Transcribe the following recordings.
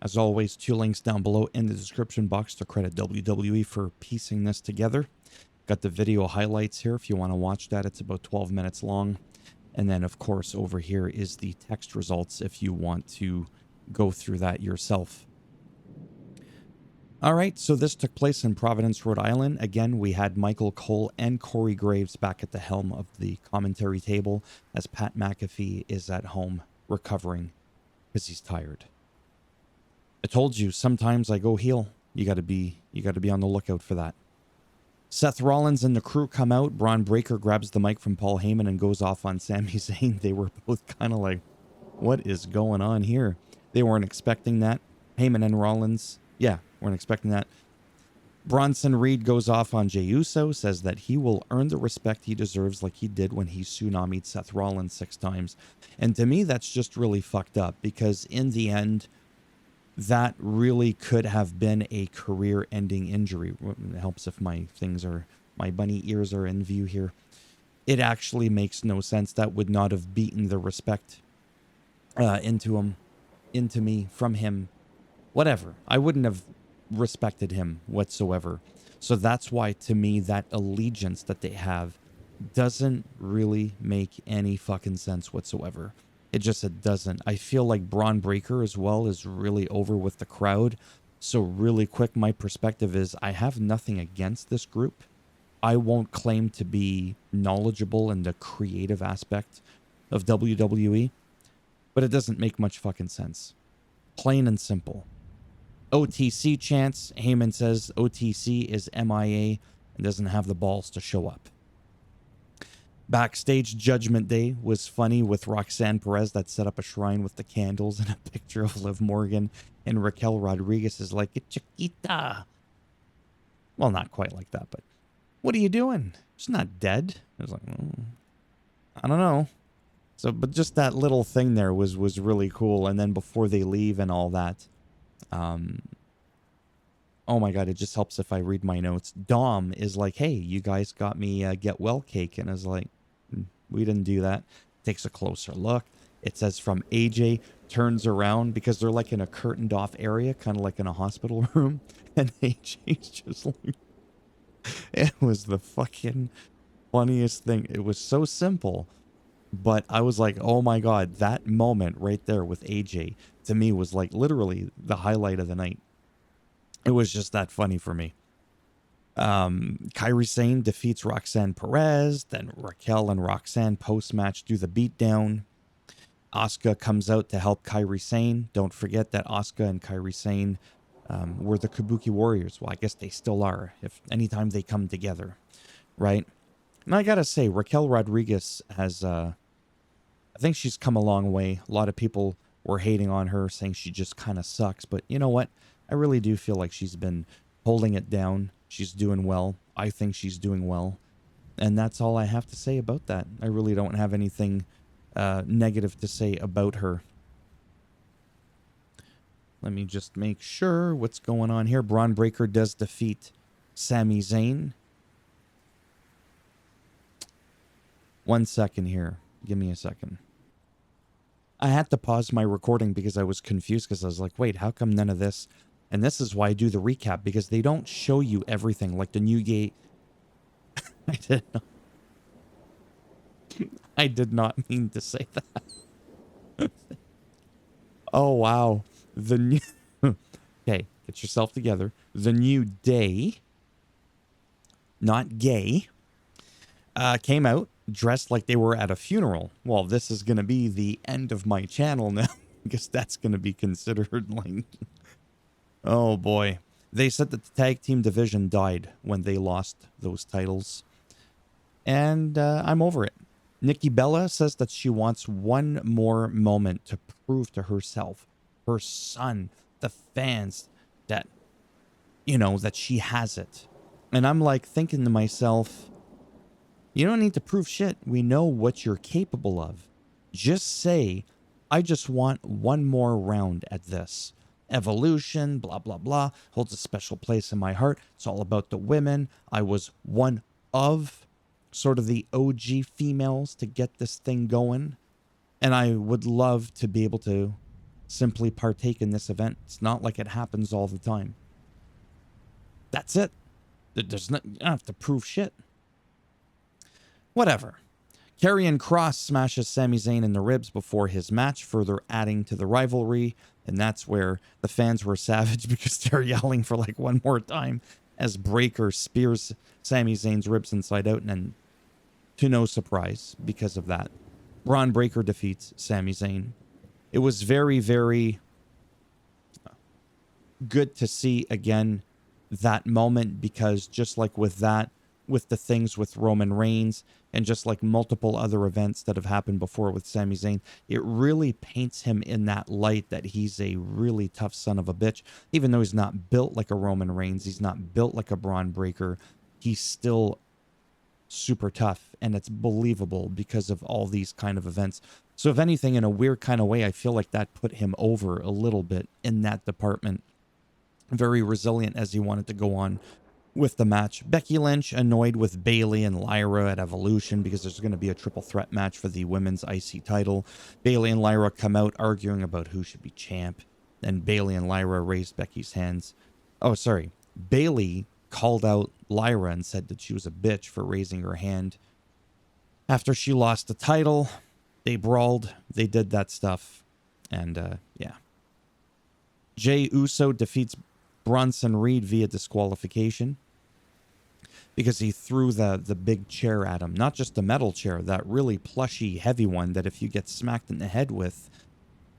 As always, 2 links down below in the description box to credit WWE for piecing this together. Got the video highlights here if you want to watch that. It's about 12 minutes long. And then, of course, over here is the text results if you want to go through that yourself. All right, so this took place in Providence, Rhode Island. Again, we had Michael Cole and Corey Graves back at the helm of the commentary table as Pat McAfee is at home recovering because he's tired. I told you, sometimes I go heel. You got to be on the lookout for that. Seth Rollins and the crew come out. Braun Breaker grabs the mic from Paul Heyman and goes off on Sami Zayn. They were both kind of like, what is going on here? They weren't expecting that. Heyman and Rollins, yeah, weren't expecting that. Bronson Reed goes off on Jey Uso, says that he will earn the respect he deserves like he did when he tsunami'd Seth Rollins 6 times. And to me, that's just really fucked up because in the end, that really could have been a career-ending injury. It helps if my bunny ears are in view here. It actually makes no sense. That would not have beaten the respect into me, from him, whatever. I wouldn't have respected him whatsoever. So that's why, to me, that allegiance that they have doesn't really make any fucking sense whatsoever. It doesn't. I feel like Braun Breaker as well is really over with the crowd. So really quick, my perspective is I have nothing against this group. I won't claim to be knowledgeable in the creative aspect of WWE, but it doesn't make much fucking sense. Plain and simple. OTC chants. Heyman says OTC is MIA and doesn't have the balls to show up. Backstage, Judgment Day was funny with Roxanne Perez that set up a shrine with the candles and a picture of Liv Morgan, and Raquel Rodriguez is like, Chiquita. Well, not quite like that, but what are you doing? She's not dead. I was like, I don't know. So, but just that little thing there was really cool. And then before they leave and all that, oh my God, it just helps if I read my notes. Dom is like, hey, you guys got me get well cake. And I was like, we didn't do that. Takes a closer look. It says from AJ, turns around because they're like in a curtained off area, kind of like in a hospital room. And AJ's just like, it was the fucking funniest thing. It was so simple. But I was like, oh my God, that moment right there with AJ to me was like literally the highlight of the night. It was just that funny for me. Kairi Sane defeats Roxanne Perez. Then Raquel and Roxanne post-match do the beatdown. Asuka comes out to help Kairi Sane. Don't forget that Asuka and Kairi Sane were the Kabuki Warriors. Well, I guess they still are, if anytime they come together, right? And I gotta say, Raquel Rodriguez has, I think she's come a long way. A lot of people were hating on her, saying she just kind of sucks. But you know what? I really do feel like she's been holding it down. She's doing well. I think she's doing well. And that's all I have to say about that. I really don't have anything negative to say about her. Let me just make sure what's going on here. Braun Breaker does defeat Sami Zayn. 1 second here. Give me a second. I had to pause my recording because I was confused because I was like, wait, how come none of this? And this is why I do the recap, because they don't show you everything like the New Gate. I did not mean to say that. Oh, wow. The new... Okay, get yourself together. The New Day, not gay, came out dressed like they were at a funeral. Well, this is going to be the end of my channel now, because that's going to be considered like... Oh, boy. They said that the tag team division died when they lost those titles. And I'm over it. Nikki Bella says that she wants one more moment to prove to herself, her son, the fans, that, you know, that she has it. And I'm like thinking to myself, you don't need to prove shit. We know what you're capable of. Just say, I just want one more round at this. Evolution, blah, blah, blah, holds a special place in my heart. It's all about the women. I was one of sort of the OG females to get this thing going. And I would love to be able to simply partake in this event. It's not like it happens all the time. That's it. There's not, you don't have to prove shit. Whatever. Karrion Kross smashes Sami Zayn in the ribs before his match, further adding to the rivalry. And that's where the fans were savage because they're yelling for like one more time as Breakker spears Sami Zayn's ribs inside out. And then, to no surprise, because of that, Braun Breakker defeats Sami Zayn. It was very, very good to see again that moment, because just like with that, with the things with Roman Reigns and just like multiple other events that have happened before with Sami Zayn, it really paints him in that light that he's a really tough son of a bitch. Even though he's not built like a Roman Reigns, he's not built like a Braun Breakker, he's still super tough, and it's believable because of all these kind of events. So if anything, in a weird kind of way, I feel like that put him over a little bit in that department. Very resilient as he wanted to go on with the match. Becky Lynch annoyed with Bayley and Lyra at Evolution because there's going to be a triple threat match for the women's IC title. Bayley and Lyra come out arguing about who should be champ. Then Bayley and Lyra raised Becky's hands. Oh, sorry. Bayley called out Lyra and said that she was a bitch for raising her hand. After she lost the title, they brawled. They did that stuff. And, yeah. Jey Uso defeats Bronson Reed via disqualification because he threw the big chair at him. Not just the metal chair, that really plushy, heavy one that if you get smacked in the head with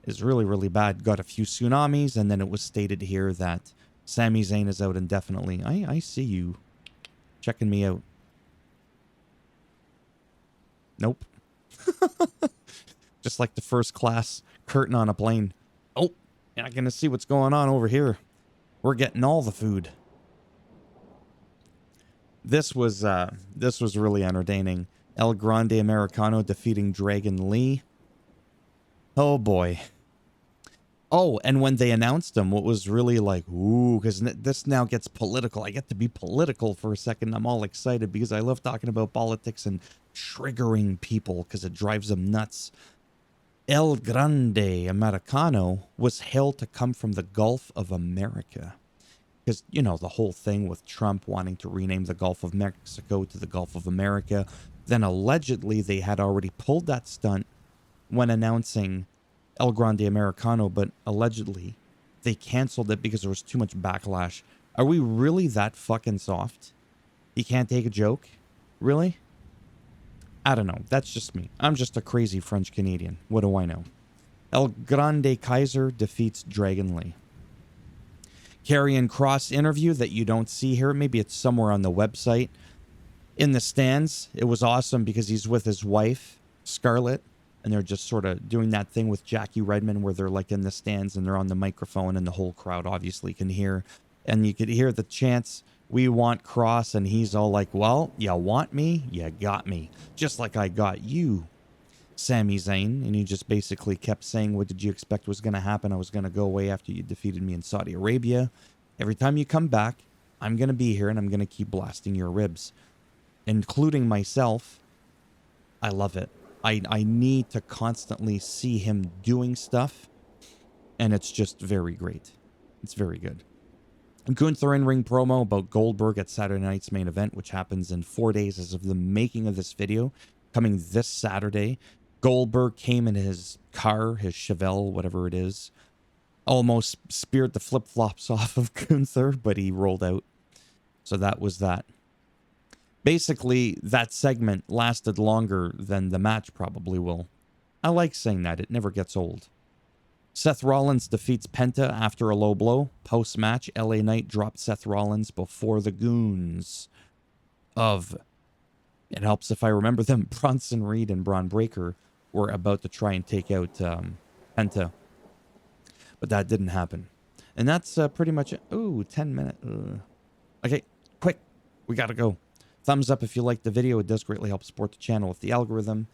is really, really bad. Got a few tsunamis, and then it was stated here that Sami Zayn is out indefinitely. I see you checking me out. Nope. Just like the first class curtain on a plane. Oh, you're not going to see what's going on over here. We're getting all the food. This was really entertaining. El Grande Americano defeating Dragon Lee. Oh boy. Oh, and when they announced him, what was really like, ooh, because this now gets political. I get to be political for a second. I'm all excited because I love talking about politics and triggering people because it drives them nuts. El Grande Americano was hailed to come from the Gulf of America. Because, you know, the whole thing with Trump wanting to rename the Gulf of Mexico to the Gulf of America. Then allegedly they had already pulled that stunt when announcing El Grande Americano, but allegedly they canceled it because there was too much backlash. Are we really that fucking soft? You can't take a joke? Really? I don't know. That's just me. I'm just a crazy French Canadian. What do I know? El Grande Kaiser defeats Dragon Lee. Karrion Kross interview that you don't see here. Maybe it's somewhere on the website. In the stands, it was awesome because he's with his wife, Scarlett, and they're just sort of doing that thing with Jackie Redmond where they're like in the stands and they're on the microphone and the whole crowd obviously can hear. And you could hear the chants, "We want Kross," and he's all like, "Well, you want me? You got me. Just like I got you, Sami Zayn." And he just basically kept saying, "What did you expect was going to happen? I was going to go away after you defeated me in Saudi Arabia. Every time you come back, I'm going to be here and I'm going to keep blasting your ribs, including myself." I love it. I need to constantly see him doing stuff, and it's just very great. It's very good. Gunther in-ring promo about Goldberg at Saturday night's main event, which happens in 4 days as of the making of this video, coming this Saturday. Goldberg came in his car, his Chevelle, whatever it is, almost speared the flip-flops off of Gunther, but he rolled out. So that was that. Basically, that segment lasted longer than the match probably will. I like saying that. It never gets old. Seth Rollins defeats Penta after a low blow. Post-match, LA Knight dropped Seth Rollins before the goons of, it helps if I remember them, Bronson Reed and Braun Breakker were about to try and take out Penta. But that didn't happen. And that's pretty much it. Ooh, 10 minutes. Okay, quick. We gotta go. Thumbs up if you liked the video. It does greatly help support the channel with the algorithm.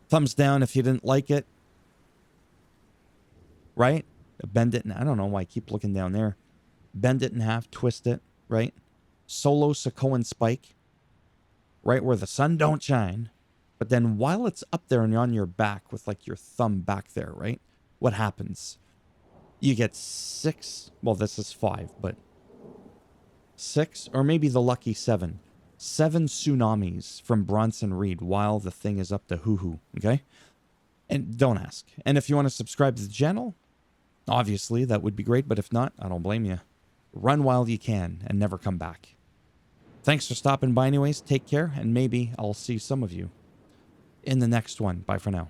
Thumbs down if you didn't like it. Right? Bend it. I don't know why I keep looking down there. Bend it in half. Twist it. Right? Solo Sakoan spike. Right where the sun don't shine. But then while it's up there and on your back with like your thumb back there, right? what happens? You get 6, well, this is 5, but 6, or maybe the lucky 7. 7 tsunamis from Bronson Reed while the thing is up to hoo-hoo, okay? And don't ask. And if you want to subscribe to the channel, obviously that would be great, but if not, I don't blame you. Run while you can and never come back. Thanks for stopping by anyways. Take care, and maybe I'll see some of you in the next one. Bye for now.